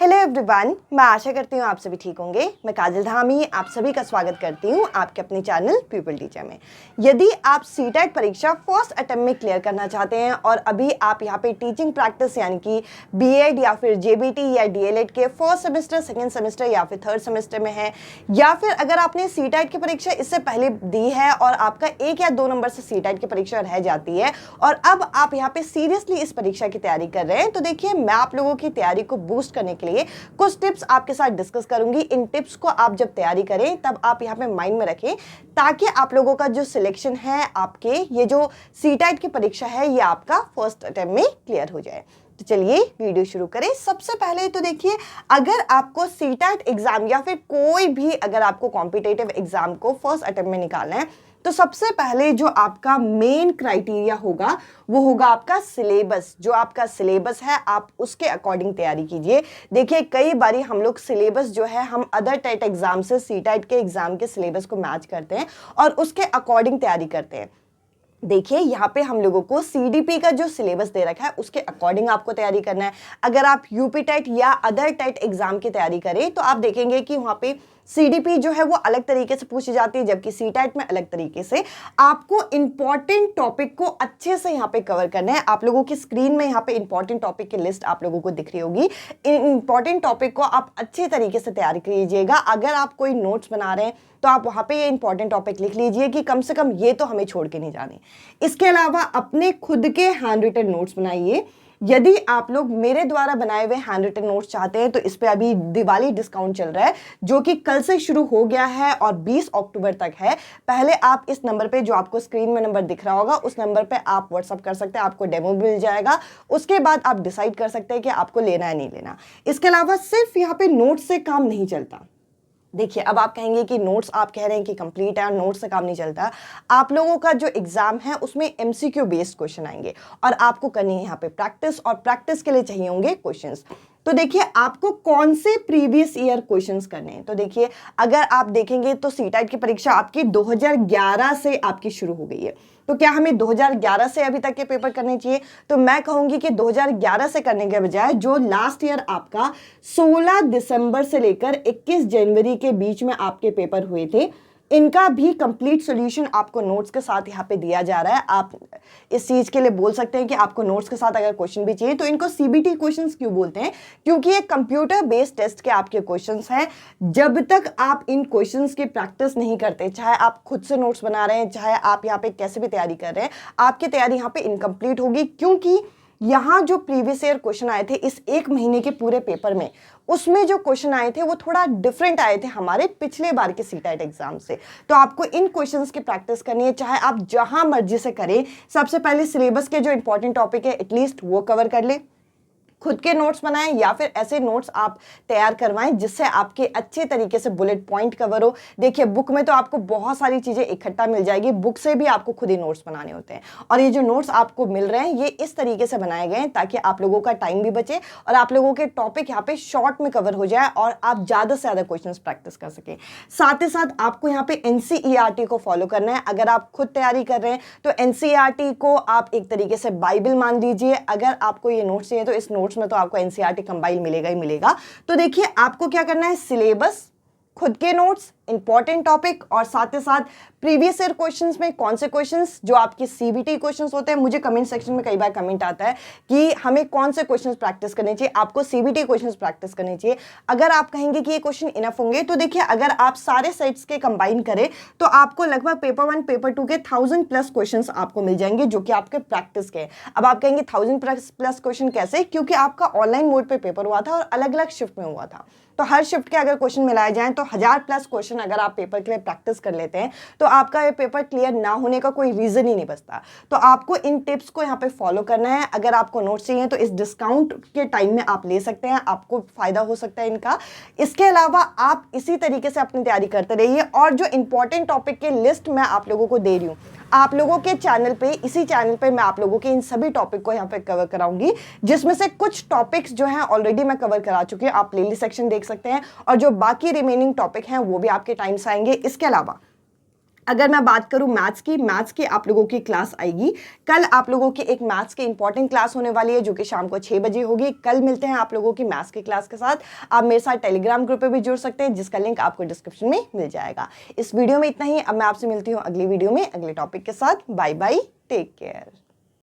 Hello everyone, मैं आशा करती हूँ आप सभी ठीक होंगे। मैं काजल धामी आप सभी का स्वागत करती हूँ आपके अपने चैनल पीपल टीचर में। यदि आप सीटेट परीक्षा फर्स्ट अटेम्प्ट में क्लियर करना चाहते हैं और अभी आप यहाँ पे टीचिंग प्रैक्टिस यानी कि बीएड या फिर जेबीटी या डीएलएड के फर्स्ट सेमेस्टर, सेकेंड सेमेस्टर या फिर थर्ड सेमेस्टर में है, या फिर अगर आपने सीटेट की परीक्षा इससे पहले दी है और आपका 1 या 2 नंबर से सीटेट की परीक्षा रह जाती है और अब आप यहाँ पे सीरियसली इस परीक्षा की तैयारी कर रहे हैं, तो देखिए मैं आप लोगों की तैयारी को बूस्ट करने के लिए कुछ टिप्स आपके साथ डिस्कस करूंगी। इन टिप्स को आप जब तैयारी करें तब आप यहाँ पे माइंड में रखें ताकि आप लोगों का जो सिलेक्शन है, आपके ये जो सीटेट की परीक्षा है, ये आपका फर्स्ट अटेम्प्ट में क्लियर हो जाए। तो चलिए वीडियो शुरू करें। सबसे पहले तो देखिए, अगर आपको सीटेट एग्जाम या फिर कोई भी अगर आपको कॉम्पिटिटिव एग्जाम को फर्स्ट अटेम्प्ट में निकालना है तो सबसे पहले जो आपका मेन क्राइटेरिया होगा वो होगा आपका सिलेबस। जो आपका सिलेबस है आप उसके अकॉर्डिंग तैयारी कीजिए। देखिए कई बारी हम लोग सिलेबस जो है हम अदर टेट एग्जाम से सीटेट के एग्जाम के सिलेबस को मैच करते हैं और उसके अकॉर्डिंग तैयारी करते हैं। देखिए यहाँ पे हम लोगों को सीडीपी का जो सिलेबस दे रखा है उसके अकॉर्डिंग आपको तैयारी करना है। अगर आप यूपी टेट या अदर टेट एग्जाम की तैयारी करें तो आप देखेंगे कि वहाँ पे सीडीपी जो है वो अलग तरीके से पूछी जाती है, जबकि सीटेट में अलग तरीके से। आपको इंपॉर्टेंट टॉपिक को अच्छे से यहाँ पे कवर करना है। आप लोगों की स्क्रीन में यहाँ पे इंपॉर्टेंट टॉपिक की लिस्ट आप लोगों को दिख रही होगी। इन इंपॉर्टेंट टॉपिक को आप अच्छे तरीके से तैयारी कीजिएगा। अगर आप कोई नोट्स बना रहे हैं तो आप वहाँ पे ये इंपॉर्टेंट टॉपिक लिख लीजिए कि कम से कम ये तो हमें छोड़ के नहीं जाने। इसके अलावा अपने खुद के हैंड रिटन नोट्स बनाइए। यदि आप लोग मेरे द्वारा बनाए हुए हैंड रिटन नोट्स चाहते हैं तो इस पे अभी दिवाली डिस्काउंट चल रहा है जो कि कल से शुरू हो गया है और 20 अक्टूबर तक है। पहले आप इस नंबर पे जो आपको स्क्रीन में नंबर दिख रहा होगा उस नंबर पे आप व्हाट्सअप कर सकते हैं, आपको डेमो मिल जाएगा। उसके बाद आप डिसाइड कर सकते हैं कि आपको लेना है नहीं लेना। इसके अलावा सिर्फ यहाँ पे नोट्स से काम नहीं चलता। देखिए अब आप कहेंगे कि नोट्स आप कह रहे हैं कि कंप्लीट है और नोट्स से काम नहीं चलता। आप लोगों का जो एग्जाम है उसमें एमसीक्यू बेस्ड क्वेश्चन आएंगे और आपको करनी है यहाँ पे प्रैक्टिस, और प्रैक्टिस के लिए चाहिए होंगे क्वेश्चंस। तो देखिए आपको कौन से प्रीवियस ईयर क्वेश्चंस करने हैं। तो देखिए अगर आप देखेंगे तो सीटेट की परीक्षा आपकी 2011 से आपकी शुरू हो गई है, तो क्या हमें 2011 से अभी तक के पेपर करने चाहिए? तो मैं कहूंगी कि 2011 से करने के बजाय जो लास्ट ईयर आपका 16 दिसंबर से लेकर 21 जनवरी के बीच में आपके पेपर हुए थे, इनका भी कंप्लीट सॉल्यूशन आपको नोट्स के साथ यहाँ पे दिया जा रहा है। आप इस चीज के लिए बोल सकते हैं कि आपको नोट्स के साथ अगर क्वेश्चन भी चाहिए तो इनको सीबीटी क्वेश्चंस क्यों बोलते हैं? क्योंकि ये कंप्यूटर बेस्ड टेस्ट के आपके क्वेश्चंस हैं। जब तक आप इन क्वेश्चंस की प्रैक्टिस नहीं करते, चाहे आप खुद से नोट्स बना रहे हैं, चाहे आप यहाँ पे कैसे भी तैयारी कर रहे हैं, आपकी तैयारी यहाँ पे इनकम्प्लीट होगी। क्योंकि यहाँ जो प्रीवियस ईयर क्वेश्चन आए थे इस 1 महीने के पूरे पेपर में, उसमें जो क्वेश्चन आए थे वो थोड़ा डिफरेंट आए थे हमारे पिछले बार के सीटेट एग्जाम से। तो आपको इन क्वेश्चंस की प्रैक्टिस करनी है, चाहे आप जहां मर्जी से करें। सबसे पहले सिलेबस के जो इंपॉर्टेंट टॉपिक है एटलीस्ट वो कवर कर ले, खुद के नोट्स बनाएं या फिर ऐसे नोट्स आप तैयार करवाएं जिससे आपके अच्छे तरीके से बुलेट पॉइंट कवर हो। देखिए बुक में तो आपको बहुत सारी चीजें इकट्ठा मिल जाएगी, बुक से भी आपको खुद ही नोट्स बनाने होते हैं। और ये जो नोट्स आपको मिल रहे हैं ये इस तरीके से बनाए गए हैं ताकि आप लोगों का टाइम भी बचे और आप लोगों के टॉपिक यहाँ पे शॉर्ट में कवर हो जाए और आप ज्यादा से ज्यादा क्वेश्चन प्रैक्टिस कर सकें। साथ ही साथ आपको यहाँ पे एनसीईआरटी को फॉलो करना है। अगर आप खुद तैयारी कर रहे हैं तो एनसीईआरटी को आप एक तरीके से बाइबल मान लीजिए। अगर आपको ये नोट्स चाहिए तो इस नोट्स में तो आपको एनसीईआरटी कंपाइल मिलेगा ही मिलेगा। तो देखिए आपको क्या करना है, सिलेबस, खुद के नोट्स, इंपॉर्टेंट टॉपिक और साथ ही साथ प्रीवियस ईयर क्वेश्चंस में कौन से क्वेश्चंस जो आपके सीबीटी क्वेश्चंस होते हैं। मुझे कमेंट सेक्शन में कई बार कमेंट आता है कि हमें कौन से क्वेश्चंस प्रैक्टिस करने चाहिए, आपको सीबीटी क्वेश्चंस प्रैक्टिस करने चाहिए। अगर आप कहेंगे कि ये क्वेश्चन इनफ होंगे तो देखिए अगर आप सारे सेट्स के कंबाइन करें तो आपको लगभग पेपर 1 पेपर 2 के 1000+ क्वेश्चन आपको मिल जाएंगे जो कि आपके प्रैक्टिस के हैं। अब आप कहेंगे 1000+ क्वेश्चन कैसे? क्योंकि आपका ऑनलाइन मोड पे पेपर हुआ था और अलग अलग शिफ्ट में हुआ था, तो हर शिफ्ट के अगर क्वेश्चन मिलाए जाएं तो 1000+ क्वेश्चन अगर आप पेपर के लिए प्रैक्टिस कर लेते हैं तो आपका ये पेपर क्लियर ना होने का कोई रीजन ही नहीं बचता। तो आपको इन टिप्स को यहाँ पे फॉलो करना है। अगर आपको नोट्स चाहिए तो इस डिस्काउंट के टाइम में आप ले सकते हैं, आपको फायदा हो सकता है इनका। इसके अलावा आप इसी तरीके से अपनी तैयारी करते रहिए और जो इंपॉर्टेंट टॉपिक की लिस्ट मैं आप लोगों को दे रही हूँ, आप लोगों के चैनल पे, इसी चैनल पे मैं आप लोगों के इन सभी टॉपिक को यहाँ पे कवर कराऊंगी, जिसमें से कुछ टॉपिक्स जो हैं ऑलरेडी मैं कवर करा चुकी हूँ, आप प्लेलिस्ट सेक्शन देख सकते हैं, और जो बाकी रिमेनिंग टॉपिक हैं वो भी आपके टाइम से आएंगे। इसके अलावा अगर मैं बात करूं मैथ्स की आप लोगों की क्लास आएगी कल। आप लोगों की एक मैथ्स की इंपॉर्टेंट क्लास होने वाली है जो कि शाम को 6 बजे होगी। कल मिलते हैं आप लोगों की मैथ्स की क्लास के साथ। आप मेरे साथ टेलीग्राम ग्रुप पे भी जुड़ सकते हैं जिसका लिंक आपको डिस्क्रिप्शन में मिल जाएगा। इस वीडियो में इतना ही। अब मैं आपसे मिलती हूँ अगली वीडियो में अगले टॉपिक के साथ। Bye bye, take care.